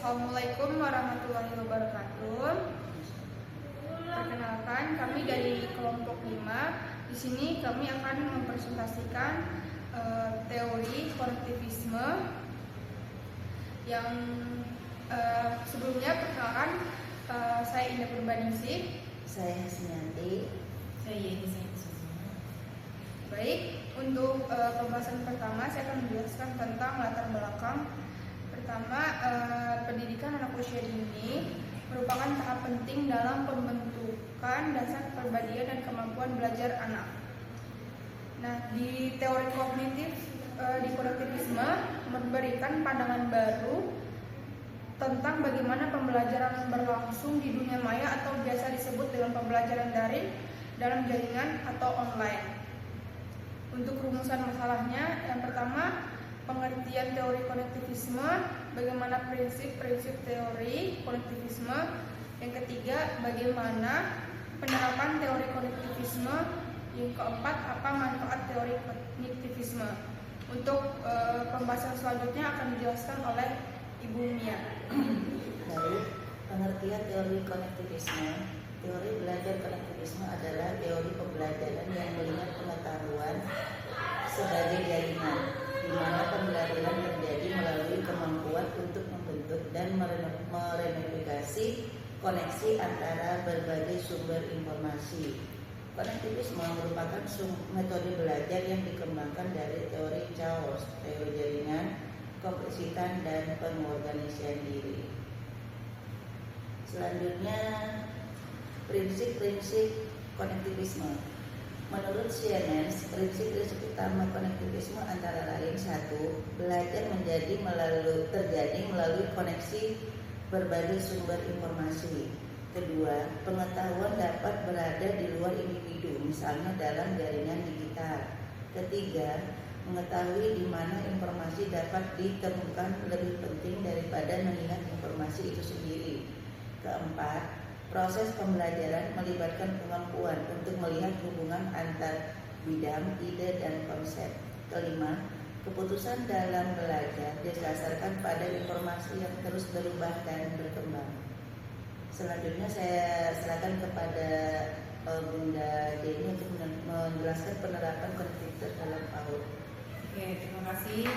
Assalamualaikum warahmatullahi wabarakatuh. Perkenalkan, kami dari kelompok 5. Di sini kami akan mempresentasikan teori konektivisme yang sebelumnya perkenalkan, saya Indah Purbaningsih. Saya Hasnianti. Saya Yeni. Baik, untuk pembahasan pertama saya akan menjelaskan tentang latar belakang. Pertama, pendidikan anak usia dini merupakan tahap penting dalam pembentukan dasar kepribadian dan kemampuan belajar anak. Nah, di teori kognitif di konektivisme memberikan pandangan baru tentang bagaimana pembelajaran berlangsung di dunia maya atau biasa disebut dengan pembelajaran daring dalam jaringan atau online. Untuk rumusan masalahnya, yang pertama, pengertian teori konektivisme, bagaimana prinsip-prinsip teori konektivisme. Yang ketiga, bagaimana penerapan teori konektivisme. Yang keempat, apa manfaat teori konektivisme. Untuk pembahasan selanjutnya akan dijelaskan oleh Ibu Mia. Baik, pengertian teori konektivisme. Teori belajar konektivisme adalah teori pembelajaran yang melihat pengetahuan sebagai jaringan, di mana pembelajaran terjadi melalui kemampuan untuk membentuk dan mereplikasi koneksi antara berbagai sumber informasi. Konektivisme merupakan metode belajar yang dikembangkan dari teori chaos, teori jaringan, kompleksitas, dan pengorganisasian diri. Selanjutnya, prinsip-prinsip konektivisme. Menurut Siemens, prinsip-prinsip utama konektivisme antara lain: 1. Belajar terjadi melalui koneksi berbagai sumber informasi. 2. Pengetahuan dapat berada di luar individu, misalnya dalam jaringan digital. 3. Mengetahui di mana informasi dapat ditemukan lebih penting daripada mengingat informasi itu sendiri. 4. Proses pembelajaran melibatkan kemampuan untuk melihat hubungan antar bidang, ide, dan konsep. 5. Keputusan dalam belajar didasarkan pada informasi yang terus berubah dan berkembang. Selanjutnya saya silakan kepada Bunda Jenny untuk menjelaskan penerapan konektivitas dalam PAUD. Oke, terima kasih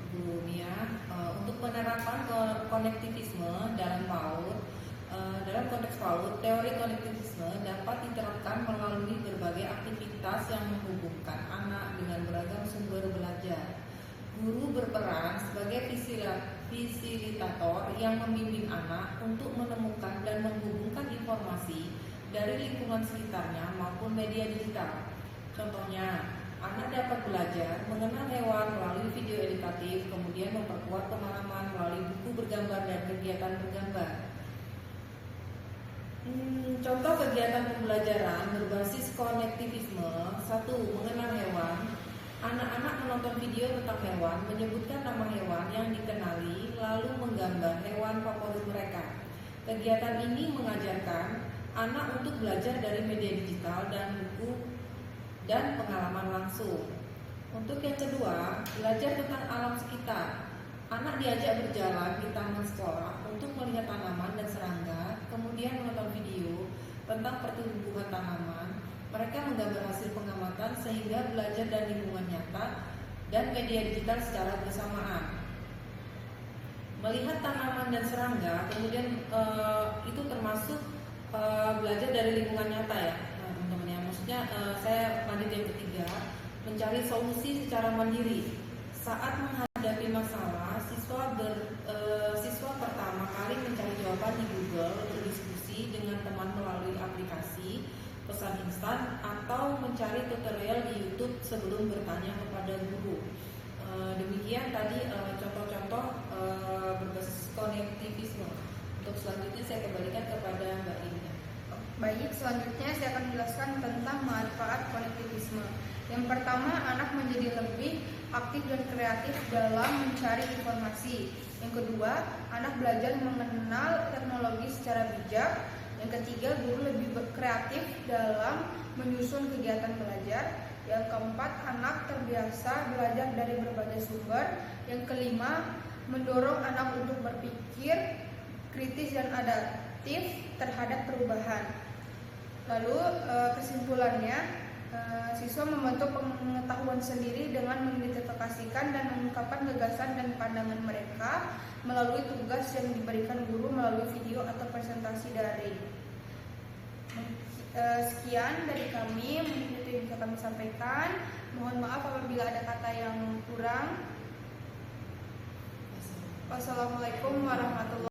Bu Mia. Untuk penerapan konektivisme dalam PAUD, dalam konteks PAUD, teori konektivisme dapat diterapkan melalui berbagai aktivitas yang menghubungkan anak dengan beragam sumber belajar. Guru berperan sebagai fasilitator yang membimbing anak untuk menemukan dan menghubungkan informasi dari lingkungan sekitarnya maupun media digital. Contohnya, anak dapat belajar mengenal hewan melalui video edukatif, kemudian memperkuat pemahaman melalui buku bergambar dan kegiatan bergambar. Contoh kegiatan pembelajaran berbasis konektivisme. 1. Mengenal hewan. Anak-anak menonton video tentang hewan, menyebutkan nama hewan yang dikenali, lalu menggambar hewan favorit mereka. Kegiatan ini mengajarkan anak untuk belajar dari media digital dan buku dan pengalaman langsung. Untuk yang kedua, belajar tentang alam sekitar. Anak diajak berjalan di taman sekolah untuk melihat tanaman dan serangga, kemudian menonton video tentang pertumbuhan tanaman. Mereka menggambar hasil pengamatan sehingga belajar dari lingkungan nyata dan media digital secara bersamaan. Melihat tanaman dan serangga, kemudian itu termasuk belajar dari lingkungan nyata ya, teman-teman ya. Maksudnya saya lanjut yang ketiga, mencari solusi secara mandiri. Saat menghadapi masalah, siswa pertama kali mencari jawaban di Google, berdiskusi dengan teman melalui aplikasi pesan instan, atau mencari tutorial di YouTube sebelum bertanya kepada guru. Demikian tadi contoh-contoh berbasis konektivisme. Untuk selanjutnya saya kembalikan kepada Mbak Indah. Baik, selanjutnya saya akan menjelaskan tentang manfaat konektivisme. Yang pertama, anak menjadi lebih aktif dan kreatif dalam mencari informasi. Yang kedua, anak belajar mengenal teknologi secara bijak. Yang ketiga, guru lebih kreatif dalam menyusun kegiatan belajar. Yang keempat, anak terbiasa belajar dari berbagai sumber. Yang kelima, mendorong anak untuk berpikir kritis dan adaptif terhadap perubahan. Lalu kesimpulannya, siswa membentuk pengetahuan sendiri dengan mengidentifikasikan dan mengungkapkan gagasan dan pandangan mereka melalui tugas yang diberikan guru melalui video atau presentasi daring. Sekian dari kami, mungkin itu yang bisa kami sampaikan. Mohon maaf apabila ada kata yang kurang. Wassalamualaikum warahmatullahi wabarakatuh.